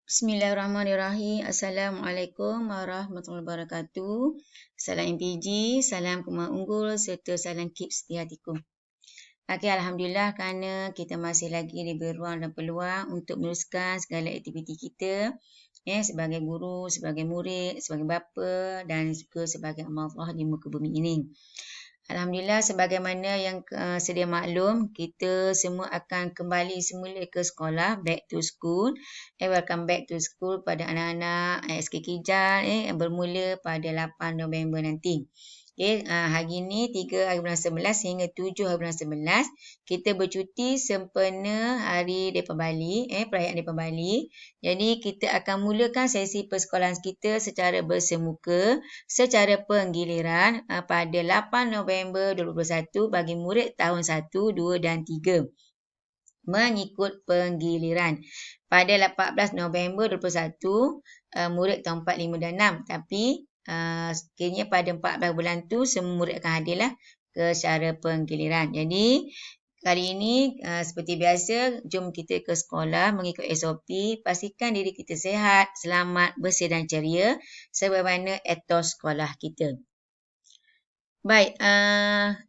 Bismillahirrahmanirrahim. Assalamualaikum warahmatullahi wabarakatuh. Salam MPG, salam Kumar Unggul serta salam KIP setiatiku. Okey, Alhamdulillah kerana kita masih lagi diberi ruang dan peluang untuk meneruskan segala aktiviti kita sebagai guru, sebagai murid, sebagai bapa dan juga sebagai amal Allah di muka bumi ini. Alhamdulillah sebagaimana yang sedia maklum, kita semua akan kembali semula ke sekolah, back to school. Welcome back to school pada anak-anak SK Kijal yang bermula pada 8 November nanti. Hari ini 3 hari bulan 11 hingga 7 hari bulan 11 kita bercuti sempena hari Depan Bali, perayaan Depan Bali. Jadi kita akan mulakan sesi persekolahan kita secara bersemuka, secara penggiliran pada 8 November 2021 bagi murid tahun 1, 2 dan 3. Mengikut penggiliran. Pada 14 November 2021, murid tahun 4, 5 dan 6. Tapi sekiranya pada 14 bulan tu semua murid akan hadirlah ke secara penggiliran. Jadi kali ini seperti biasa, jom kita ke sekolah mengikut SOP. Pastikan diri kita sihat, selamat, bersih dan ceria sebagaimana etos sekolah kita. Baik,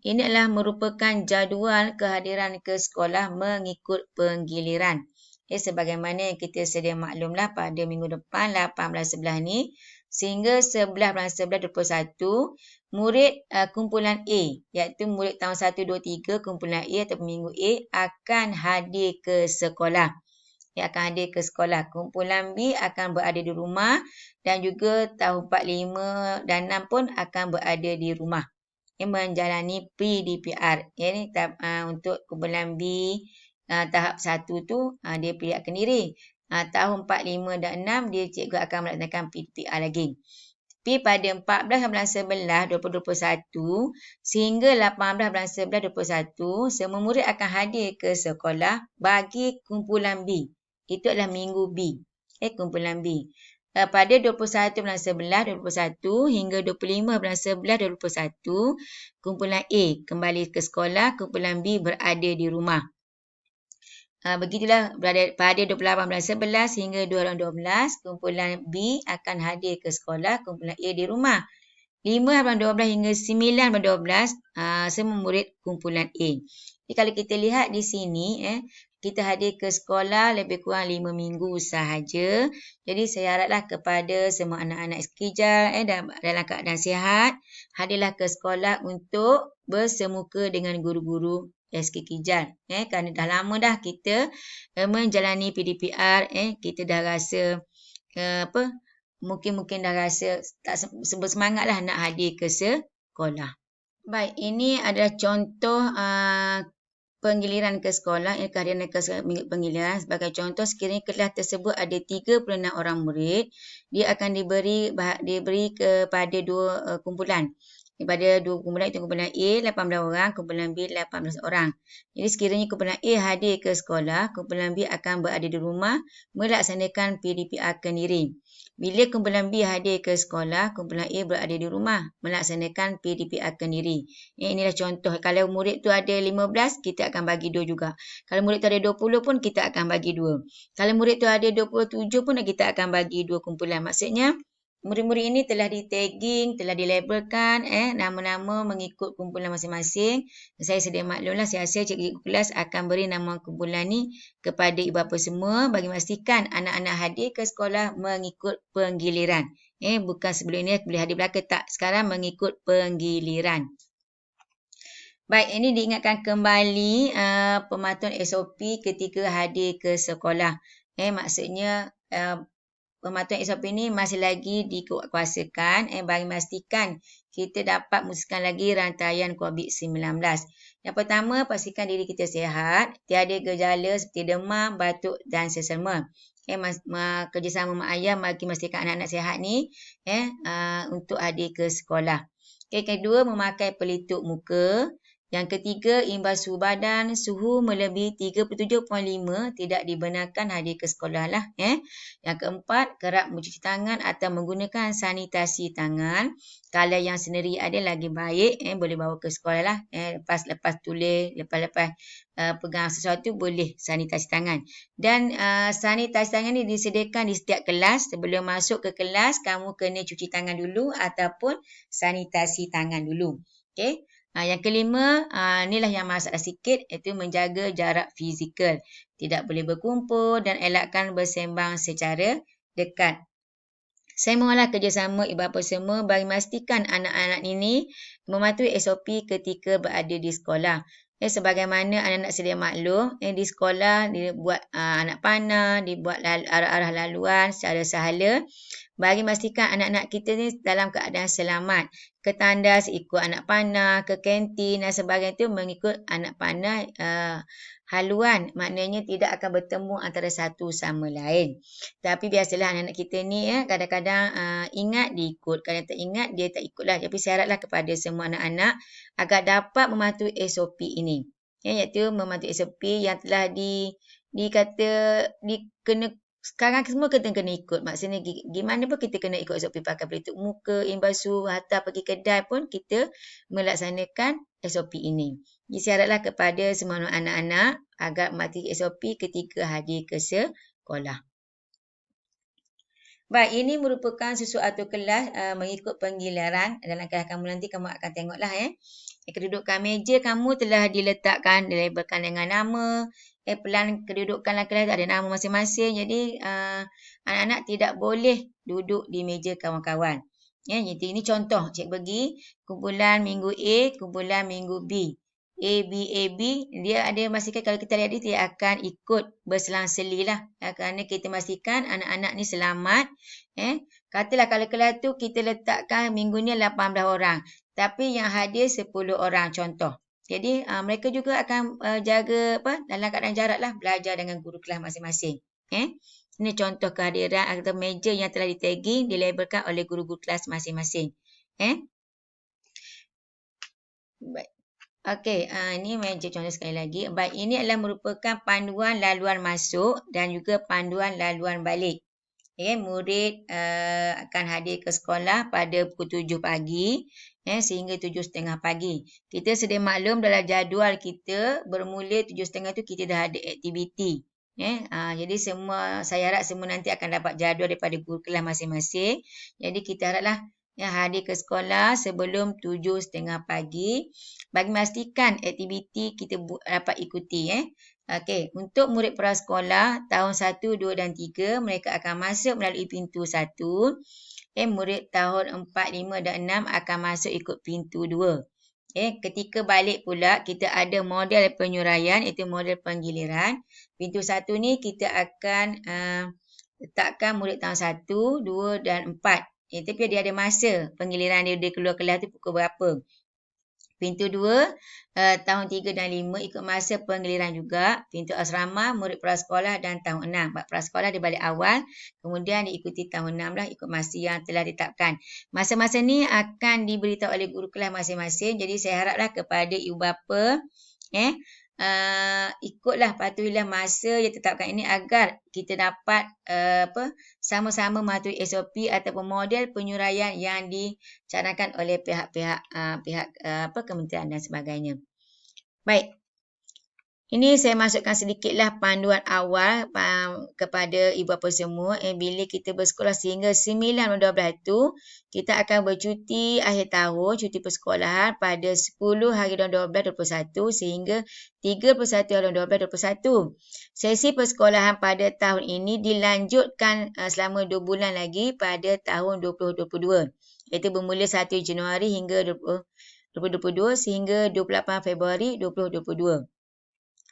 ini adalah merupakan jadual kehadiran ke sekolah mengikut penggiliran. Sebagaimana yang kita sedia maklumlah pada minggu depan 18/11 ni sehingga 11/11/2021 murid kumpulan A iaitu murid tahun 1, 2, 3 kumpulan A atau minggu A akan hadir ke sekolah. Akan hadir ke sekolah. Kumpulan B akan berada di rumah dan juga tahun 4, 5 dan 6 pun akan berada di rumah. Menjalani PDPR. Ini untuk kumpulan B tahap 1 tu dia perlihatkan diri. Tahun 4, 5 dan 6 dia cikgu akan melaksanakan PDPR lagi. Tapi pada 14 bulan 11 2021 sehingga 18 bulan 11 2021 semua murid akan hadir ke sekolah bagi kumpulan B. Itu adalah minggu B. Kumpulan B. Pada 21 bulan 11 2021 hingga 25 bulan 11 2021 kumpulan A kembali ke sekolah, kumpulan B berada di rumah. Begitulah pada 28 bulan 11 hingga 2012 kumpulan B akan hadir ke sekolah, kumpulan A di rumah. 5 bulan 12 hingga 9 bulan 12 semua murid kumpulan A. Jadi kalau kita lihat di sini kita hadir ke sekolah lebih kurang 5 minggu sahaja. Jadi saya haraplah kepada semua anak-anak Kijal dalam keadaan sihat, hadirlah ke sekolah untuk bersemuka dengan guru-guru SK Kijal. Kerana dah lama dah kita menjalani PDPR, kita dah rasa mungkin dah rasa tak bersemangatlah nak hadir ke sekolah. Baik, ini adalah contoh penggiliran ke sekolah, kehadiran ke penggiliran. Sebagai contoh, sekiranya kelas tersebut ada 36 orang murid, dia akan diberi kepada dua kumpulan. Daripada dua kumpulan, itu kumpulan A 18 orang, kumpulan B 18 orang. Jadi sekiranya kumpulan A hadir ke sekolah, kumpulan B akan berada di rumah melaksanakan PDPR kendiri. Bila kumpulan B hadir ke sekolah, kumpulan A berada di rumah melaksanakan PDPR kendiri. Inilah contoh. Kalau murid tu ada 15, kita akan bagi 2 juga. Kalau murid tu ada 20 pun kita akan bagi 2. Kalau murid tu ada 27 pun kita akan bagi 2 kumpulan. Maksudnya murid-murid ini telah di-tagging, telah dilabelkan nama-nama mengikut kumpulan masing-masing. Saya sedia maklumlah, saya rasa cikgu kelas akan beri nama kumpulan ni kepada ibu bapa semua bagi memastikan anak-anak hadir ke sekolah mengikut penggiliran. Bukan sebelum ini boleh hadir belakang, tak. Sekarang mengikut penggiliran. Baik, ini diingatkan kembali pematuhan SOP ketika hadir ke sekolah. Maksudnya pematuhan SOP ini masih lagi dikuatkuasakan bagi memastikan kita dapat memutuskan lagi rantaian COVID-19. Yang pertama, pastikan diri kita sihat, tiada gejala seperti demam, batuk dan sesama. Kerjasama mak ayah bagi memastikan anak-anak sihat ni untuk hadir ke sekolah. Kedua, memakai pelitup muka. Yang ketiga, imbas suhu badan, suhu melebihi 37.5 tidak dibenarkan hadir ke sekolah lah. Yang keempat, kerap mencuci tangan atau menggunakan sanitasi tangan. Kalau yang sendiri ada lagi baik, boleh bawa ke sekolah lah. Lepas tulis, lepas pegang sesuatu boleh sanitasi tangan. Dan sanitasi tangan ni disediakan di setiap kelas. Sebelum masuk ke kelas, kamu kena cuci tangan dulu ataupun sanitasi tangan dulu. Okey. Yang kelima, inilah yang masalah sikit, iaitu menjaga jarak fizikal. Tidak boleh berkumpul dan elakkan bersembang secara dekat. Saya mohonlah kerjasama ibu bapa semua bagi memastikan anak-anak ini mematuhi SOP ketika berada di sekolah. Sebagaimana anak-anak sedia maklum, di sekolah dibuat anak panah, dibuat arah-arah laluan secara sahala. Bagi memastikan anak-anak kita ni dalam keadaan selamat. Ke tandas ikut anak panah, ke kantin dan sebagainya itu mengikut anak panah haluan. Maknanya tidak akan bertemu antara satu sama lain. Tapi biasalah anak-anak kita ni kadang-kadang ingat dia ikut. Kalau tak ingat dia tak ikutlah. Tapi saya haraplah kepada semua anak-anak agar dapat mematuhi SOP ini. Iaitu mematuhi SOP yang telah dikena. Sekarang semua kita kena ikut. Maksudnya gimana pun kita kena ikut SOP, pakai pelitup muka, imbas suhu, hatta pergi kedai pun kita melaksanakan SOP ini. Jadi saya haraplah kepada semua anak-anak agar mematuhi SOP ketika hadir ke sekolah. Baik, ini merupakan sesuatu kelas mengikut penggiliran. Dalam kelas kamu nanti kamu akan tengoklah kedudukan meja kamu telah diletakkan, dilabelkan dengan nama. Pelan kedudukan kelas ada nama masing-masing. Jadi anak-anak tidak boleh duduk di meja kawan-kawan. Jadi ini contoh cikgu bagi kumpulan minggu A, kumpulan minggu B. A, B, dia ada memastikan kalau kita lihat dia akan ikut berselang-seli lah. Kerana kita memastikan anak-anak ni selamat. Katalah kalau kelas tu kita letakkan minggu ni 18 orang. Tapi yang hadir 10 orang contoh. Jadi mereka juga akan jaga dalam keadaan jarak lah, belajar dengan guru kelas masing-masing. Ini contoh kehadiran atau meja yang telah di-tagging, dilabelkan oleh guru-guru kelas masing-masing. Baik. Okey, ini meja contoh sekali lagi. Baik, ini adalah merupakan panduan laluan masuk dan juga panduan laluan balik. Murid akan hadir ke sekolah pada pukul 7 pagi sehingga 7.30 pagi. Kita sedia maklum dalam jadual kita bermula 7.30 tu kita dah ada aktiviti. Jadi saya harap semua nanti akan dapat jadual daripada guru kelas masing-masing. Jadi kita haraplah hadir ke sekolah sebelum 7.30 pagi bagi memastikan aktiviti kita dapat ikuti. Okey, untuk murid prasekolah tahun 1, 2 dan 3 mereka akan masuk melalui pintu 1. Murid tahun 4, 5 dan 6 akan masuk ikut pintu 2. Ketika balik pula kita ada model penyuraian iaitu model penggiliran. Pintu 1 ni kita akan letakkan murid tahun 1, 2 dan 4. Tapi dia ada masa penggiliran dia keluar kelas tu pukul berapa. Pintu 2, tahun 3 dan 5 ikut masa penggiliran juga. Pintu asrama, murid prasekolah dan tahun 6. Prasekolah dia balik awal, kemudian diikuti tahun 6 lah ikut masa yang telah ditetapkan. Masa-masa ni akan diberitahu oleh guru kelas masing-masing. Jadi saya haraplah kepada ibu bapa, ikutlah, patuhilah masa yang ditetapkan ini agar kita dapat sama-sama mematuhi SOP ataupun model penyuraian yang dicanangkan oleh pihak-pihak kementerian dan sebagainya. Baik. Ini saya masukkan sedikitlah panduan awal kepada ibu bapa semua. Bila kita bersekolah sehingga 9 dan 12 itu, kita akan bercuti akhir tahun, cuti persekolahan pada 10 hari dan 12, 21 sehingga 31 hari dan 12, 21. Sesi persekolahan pada tahun ini dilanjutkan selama 2 bulan lagi pada tahun 2022. Iaitu bermula 1 Januari hingga 2022 sehingga 28 Februari 2022.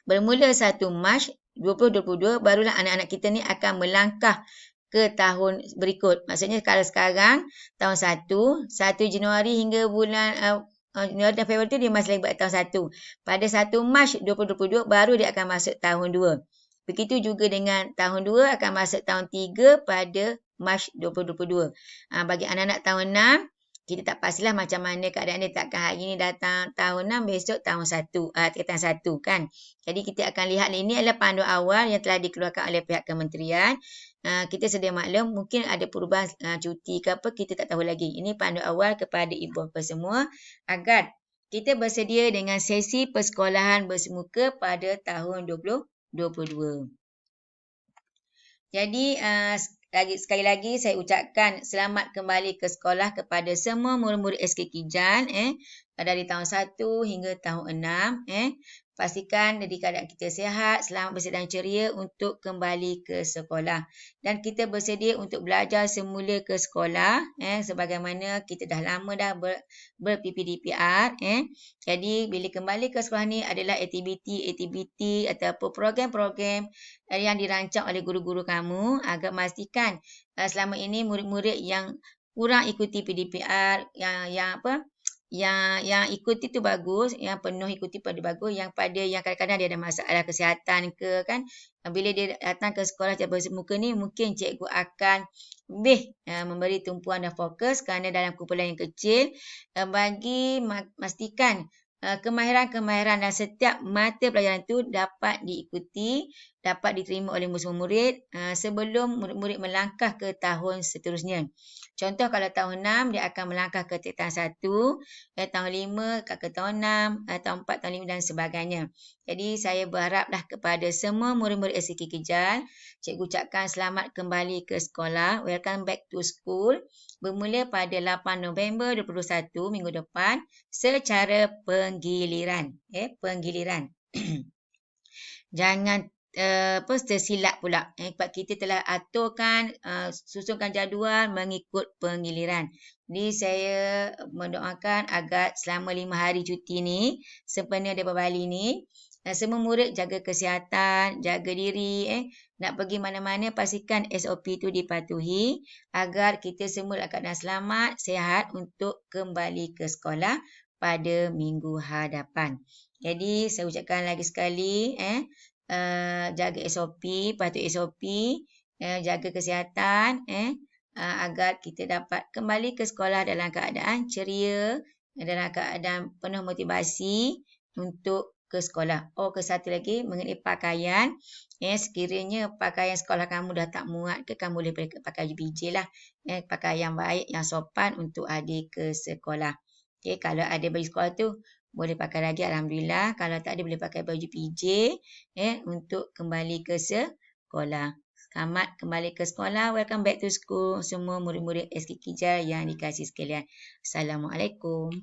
Bermula 1 Mac 2022, barulah anak-anak kita ni akan melangkah ke tahun berikut. Maksudnya kalau sekarang, tahun 1 Januari hingga bulan Januari dan Februari tu dia masih lagi buat tahun 1. Pada 1 Mac 2022, baru dia akan masuk tahun 2. Begitu juga dengan tahun 2 akan masuk tahun 3 pada Mac 2022. Bagi anak-anak tahun 6, kita tak pastilah macam mana keadaan dia, takkan hari ni datang tahun 6, besok tahun 1, tingkatan 1 kan. Jadi kita akan lihat ini adalah panduan awal yang telah dikeluarkan oleh pihak kementerian. Kita sedia maklum mungkin ada perubahan cuti ke apa, kita tak tahu lagi. Ini panduan awal kepada ibu bapa semua agar kita bersedia dengan sesi persekolahan bersemuka pada tahun 2022. Jadi sekali lagi saya ucapkan selamat kembali ke sekolah kepada semua murid-murid SK Kijan dari tahun 1 hingga tahun 6. Pastikan dari keadaan kita sihat, selamat bersedia dan ceria untuk kembali ke sekolah. Dan kita bersedia untuk belajar semula ke sekolah sebagaimana kita dah lama dah ber-PPDPR. Jadi bila kembali ke sekolah ni adalah aktiviti ataupun program-program yang dirancang oleh guru-guru kamu agar memastikan selama ini murid-murid yang kurang ikuti PDPR yang ikuti tu bagus, yang penuh ikuti pada bagus, yang kadang-kadang dia ada masalah kesihatan ke kan, bila dia datang ke sekolah secara bersemuka ni mungkin cikgu akan lebih memberi tumpuan dan fokus kerana dalam kumpulan yang kecil bagi memastikan kemahiran-kemahiran dan setiap mata pelajaran itu dapat diikuti, dapat diterima oleh semua murid sebelum murid-murid melangkah ke tahun seterusnya. Contoh kalau tahun 6 dia akan melangkah ke tingkatan 1, tahun 5 ke tahun 6, tahun 4, tahun 5 dan sebagainya. Jadi saya berharaplah kepada semua murid-murid SK Kijan, cikgu ucapkan selamat kembali ke sekolah, welcome back to school. Bermula pada 8 November 2021 minggu depan secara penggiliran. Penggiliran. Jangan tersilap pula. Sebab kita telah aturkan, susunkan jadual mengikut penggiliran. Jadi saya mendoakan agar selama 5 hari cuti ni, sempena daripada Bali ni, semua murid jaga kesihatan, jaga diri. Nak pergi mana-mana pastikan SOP itu dipatuhi agar kita semua dalam keadaan selamat, sihat untuk kembali ke sekolah pada minggu hadapan. Jadi saya ucapkan lagi sekali jaga SOP, patuh SOP, jaga kesihatan agar kita dapat kembali ke sekolah dalam keadaan ceria, dalam keadaan penuh motivasi untuk ke sekolah. Ke satu lagi mengenai pakaian, sekiranya pakaian sekolah kamu dah tak muat ke, kamu boleh pakai baju PJ lah, pakaian baik yang sopan untuk adik ke sekolah. Kalau ada baju sekolah tu boleh pakai lagi, alhamdulillah. Kalau tak ada boleh pakai baju PJ untuk kembali ke sekolah. Selamat kembali ke sekolah. Welcome back to school semua murid-murid SK Kijan yang dikasihi sekalian. Assalamualaikum.